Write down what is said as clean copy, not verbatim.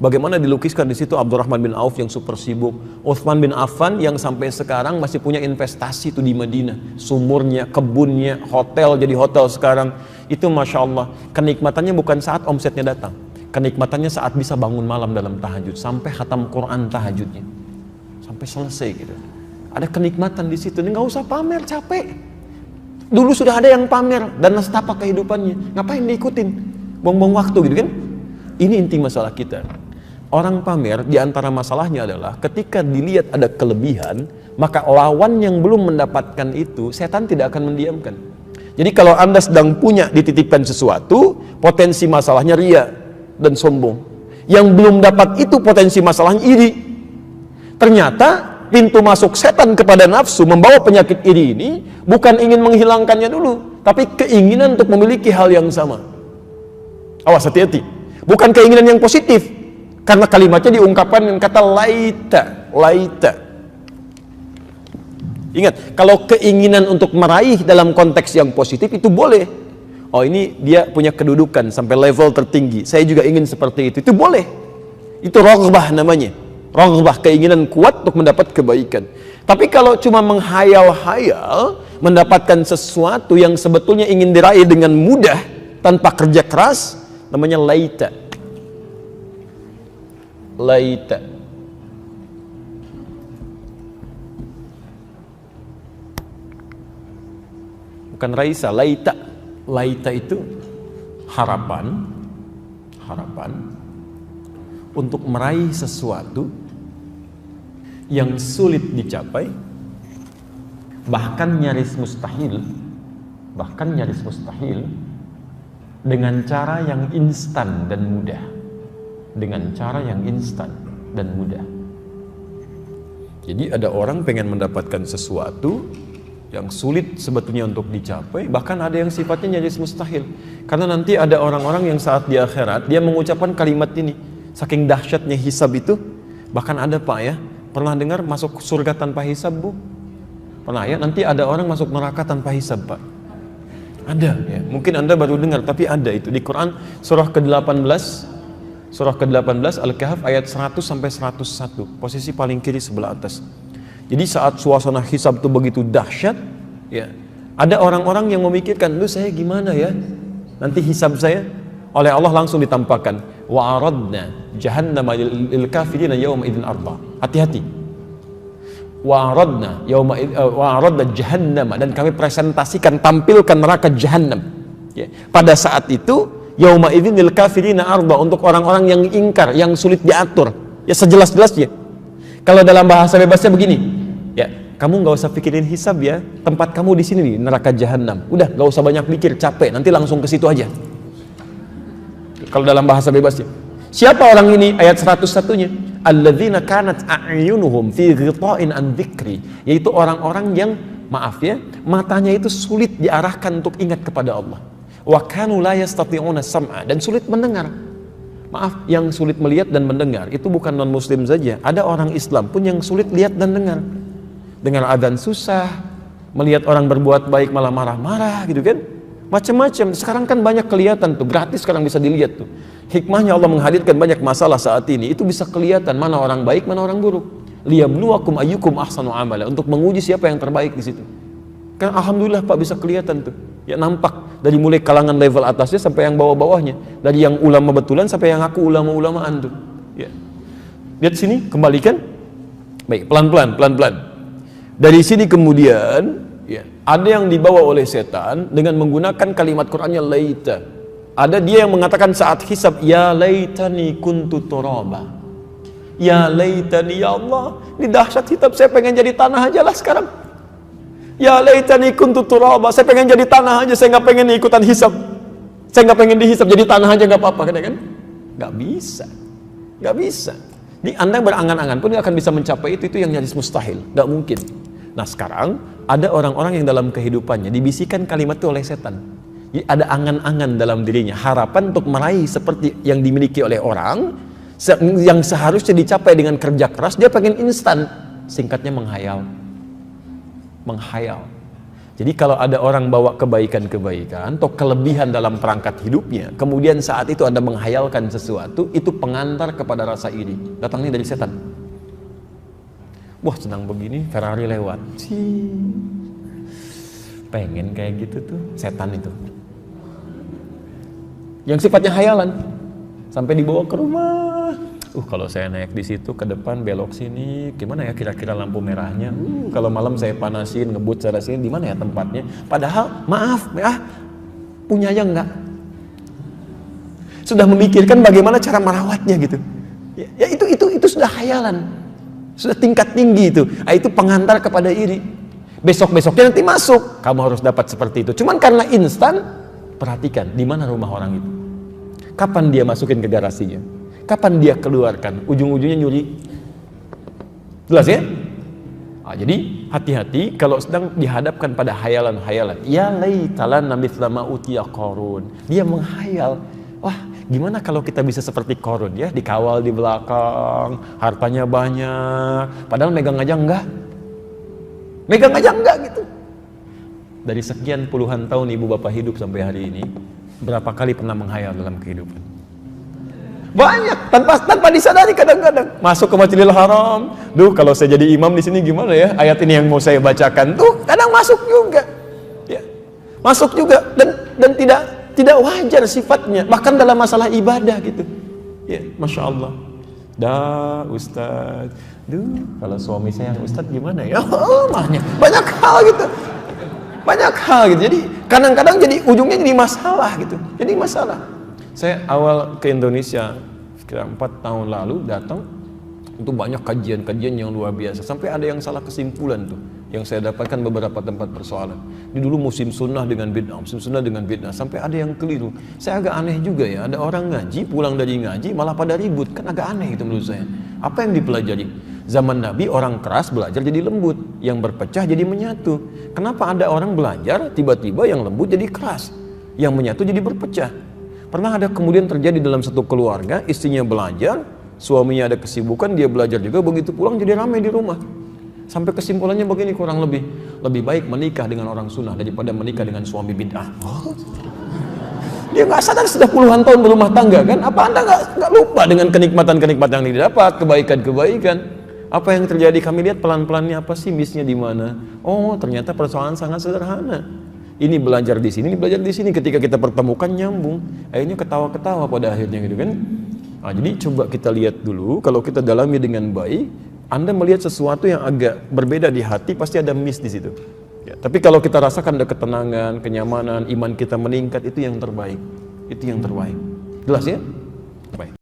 Bagaimana dilukiskan di situ Abdurrahman bin Auf yang super sibuk, Utsman bin Affan yang sampai sekarang masih punya investasi tuh di Madinah, sumurnya, kebunnya, hotel jadi hotel sekarang. Itu Masya Allah, kenikmatannya bukan saat omsetnya datang, kenikmatannya saat bisa bangun malam dalam tahajud, sampai khatam Quran tahajudnya, sampai selesai gitu. Ada kenikmatan di situ, nggak usah pamer, capek. Dulu sudah ada yang pamer dan nestapa kehidupannya, ngapain diikutin? Buang-buang waktu gitu kan? Ini inti masalah kita. Orang pamer diantara masalahnya adalah ketika dilihat ada kelebihan, maka lawan yang belum mendapatkan itu, setan tidak akan mendiamkan. Jadi kalau Anda sedang punya dititipkan sesuatu, potensi masalahnya ria dan sombong. Yang belum dapat itu potensi masalahnya iri. Ternyata pintu masuk setan kepada nafsu membawa penyakit iri ini bukan ingin menghilangkannya dulu, tapi keinginan untuk memiliki hal yang sama. Awas, hati-hati. Bukan keinginan yang positif. Karena kalimatnya diungkapkan dengan kata laita, laita. Ingat, kalau keinginan untuk meraih dalam konteks yang positif itu boleh. Oh, ini dia punya kedudukan sampai level tertinggi, saya juga ingin seperti itu boleh. Itu raghbah namanya. Raghbah, keinginan kuat untuk mendapat kebaikan. Tapi kalau cuma menghayal-hayal mendapatkan sesuatu yang sebetulnya ingin diraih dengan mudah tanpa kerja keras, namanya laita. Laita. Bukan raisa, laita. Laita itu harapan, harapan untuk meraih sesuatu yang sulit dicapai, bahkan nyaris mustahil, dengan cara yang instan dan mudah. Dengan cara yang instan dan mudah. Jadi ada orang pengen mendapatkan sesuatu yang sulit sebetulnya untuk dicapai, bahkan ada yang sifatnya nyaris mustahil. Karena nanti ada orang-orang yang saat di akhirat dia mengucapkan kalimat ini, saking dahsyatnya hisab itu. Bahkan ada Pak ya, pernah dengar masuk surga tanpa hisab Bu? Pernah ya? Nanti ada orang masuk neraka tanpa hisab Pak. Ada ya, mungkin Anda baru dengar, tapi ada itu di Quran surah ke-18, surah ke-18 Al-Kahf ayat 100 sampai 101, posisi paling kiri sebelah atas. Jadi saat suasana hisab itu begitu dahsyat, ya, ada orang-orang yang memikirkan, lu saya gimana ya? Nanti hisab saya, oleh Allah langsung ditampakkan, wa aradna jahannama lil kafirina yawma idzin arda. Hati-hati. Wa aradna jahannama, dan kami presentasikan, tampilkan neraka jahannam. Ya. Pada saat itu, yauma idzin lil kafirina arda, untuk orang-orang yang ingkar, yang sulit diatur. Ya sejelas-jelasnya. Kalau dalam bahasa bebasnya begini, ya, kamu nggak usah pikirin hisab ya, tempat kamu di sini nih, neraka jahanam. Udah, nggak usah banyak mikir, capek, nanti langsung ke situ aja. Kalau dalam bahasa bebasnya. Siapa orang ini? Ayat 101-nya. Alladzina kanat a'yunuhum fi ghita'in an dzikri, yaitu orang-orang yang, maaf ya, matanya itu sulit diarahkan untuk ingat kepada Allah. Wa kanu la yastati'una sam'a, dan sulit mendengar. Maaf, yang sulit melihat dan mendengar itu bukan non muslim saja, ada orang Islam pun yang sulit lihat dan dengar. Dengar adzan susah, melihat orang berbuat baik malah marah-marah gitu kan. Macam-macam. Sekarang kan banyak kelihatan tuh, gratis sekarang bisa dilihat tuh. Hikmahnya Allah menghadirkan banyak masalah saat ini, itu bisa kelihatan mana orang baik, mana orang buruk. Liyabluwakum ayyukum ahsanu amala, untuk menguji siapa yang terbaik di situ. Kan alhamdulillah Pak bisa kelihatan tuh. Ya nampak dari mulai kalangan level atasnya sampai yang bawah-bawahnya, dari yang ulama betulan sampai yang aku ulama-ulamaan tuh. Ya. Lihat sini, kembalikan. Baik, pelan-pelan. Dari sini kemudian, ya, ada yang dibawa oleh setan dengan menggunakan kalimat Qur'annya laita. Ada dia yang mengatakan saat hisab, ya laitani kuntu turaba. Ya laitani, ya Allah, ini dahsyat hisab, saya pengen jadi tanah aja lah sekarang. Ya laitani kuntu turaba, saya pengen jadi tanah aja, saya nggak pengen ikutan hisab. Saya nggak pengen dihisab, jadi tanah aja nggak apa-apa kan? Nggak bisa. Jadi Anda berangan-angan pun nggak akan bisa mencapai itu yang nyaris mustahil, nggak mungkin. Nah sekarang ada orang-orang yang dalam kehidupannya dibisikkan kalimat itu oleh setan. Jadi ada angan-angan dalam dirinya, harapan untuk meraih seperti yang dimiliki oleh orang, yang seharusnya dicapai dengan kerja keras, dia pengen instan. Singkatnya menghayal. Jadi kalau ada orang bawa kebaikan-kebaikan atau kelebihan dalam perangkat hidupnya, kemudian saat itu Anda menghayalkan sesuatu, itu pengantar kepada rasa iri. Datangnya dari setan. Wah, senang begini, Ferrari lewat. Pengen kayak gitu tuh, setan itu. Yang sifatnya hayalan. Sampai dibawa ke rumah. Kalau saya naik di situ ke depan belok sini, gimana ya kira-kira lampu merahnya? Kalau malam saya panasin, ngebut sana sini, di mana ya tempatnya? Padahal maaf, punyanya enggak. Sudah memikirkan bagaimana cara merawatnya gitu. Ya itu sudah hayalan. Sudah tingkat tinggi itu. Itu pengantar kepada iri. Besok-besoknya nanti masuk, kamu harus dapat seperti itu. Cuman karena instan, perhatikan di mana rumah orang itu. Kapan dia masukin ke garasinya? Kapan dia keluarkan? Ujung-ujungnya nyuri. Jelas ya? Jadi hati-hati kalau sedang dihadapkan pada hayalan-hayalan. Ya laitalan mithla ma utiya Qarun. Dia menghayal, wah gimana kalau kita bisa seperti Qarun ya, dikawal di belakang, hartanya banyak, padahal megang aja enggak. Megang aja enggak gitu. Dari sekian puluhan tahun ibu bapak hidup sampai hari ini, berapa kali pernah menghayal dalam kehidupan? Banyak, tanpa disadari kadang-kadang. Masuk ke Masjidil Haram, kalau saya jadi imam di sini gimana ya? Ayat ini yang mau saya bacakan tuh kadang masuk juga. Ya. Masuk juga dan tidak wajar sifatnya, bahkan dalam masalah ibadah gitu. Ya, Masya Allah. Ustaz. Kalau suami saya yang Ustaz gimana ya? Banyak hal gitu. Banyak hal gitu. Jadi kadang-kadang jadi ujungnya jadi masalah gitu. Jadi masalah. Saya awal ke Indonesia sekitar 4 tahun lalu datang, itu banyak kajian-kajian yang luar biasa. Sampai ada yang salah kesimpulan tuh, yang saya dapatkan beberapa tempat persoalan. Ini dulu musim sunnah dengan bid'ah, musim sunnah dengan bid'ah. Sampai ada yang keliru. Saya agak aneh juga ya, ada orang ngaji, pulang dari ngaji malah pada ribut. Kan agak aneh itu menurut saya. Apa yang dipelajari? Zaman Nabi orang keras belajar jadi lembut, yang berpecah jadi menyatu. Kenapa ada orang belajar tiba-tiba yang lembut jadi keras, yang menyatu jadi berpecah? Pernah ada kemudian terjadi dalam satu keluarga, istrinya belajar, suaminya ada kesibukan, dia belajar juga, begitu pulang jadi ramai di rumah. Sampai kesimpulannya begini kurang lebih, lebih baik menikah dengan orang sunnah daripada menikah dengan suami bid'ah. Dia nggak sadar sudah puluhan tahun berumah tangga kan? Apa Anda nggak lupa dengan kenikmatan-kenikmatan yang didapat, kebaikan-kebaikan? Apa yang terjadi? Kami lihat pelan-pelannya apa sih missnya di mana? Oh, ternyata persoalan sangat sederhana. Ini belajar di sini, ini belajar di sini. Ketika kita pertemukan nyambung, akhirnya ketawa-ketawa pada akhirnya gitu kan. Jadi coba kita lihat dulu, kalau kita dalami dengan baik, Anda melihat sesuatu yang agak berbeda di hati, pasti ada miss di situ. Ya, tapi kalau kita rasakan ada ketenangan, kenyamanan, iman kita meningkat, itu yang terbaik. Itu yang terbaik. Jelas ya? Baik.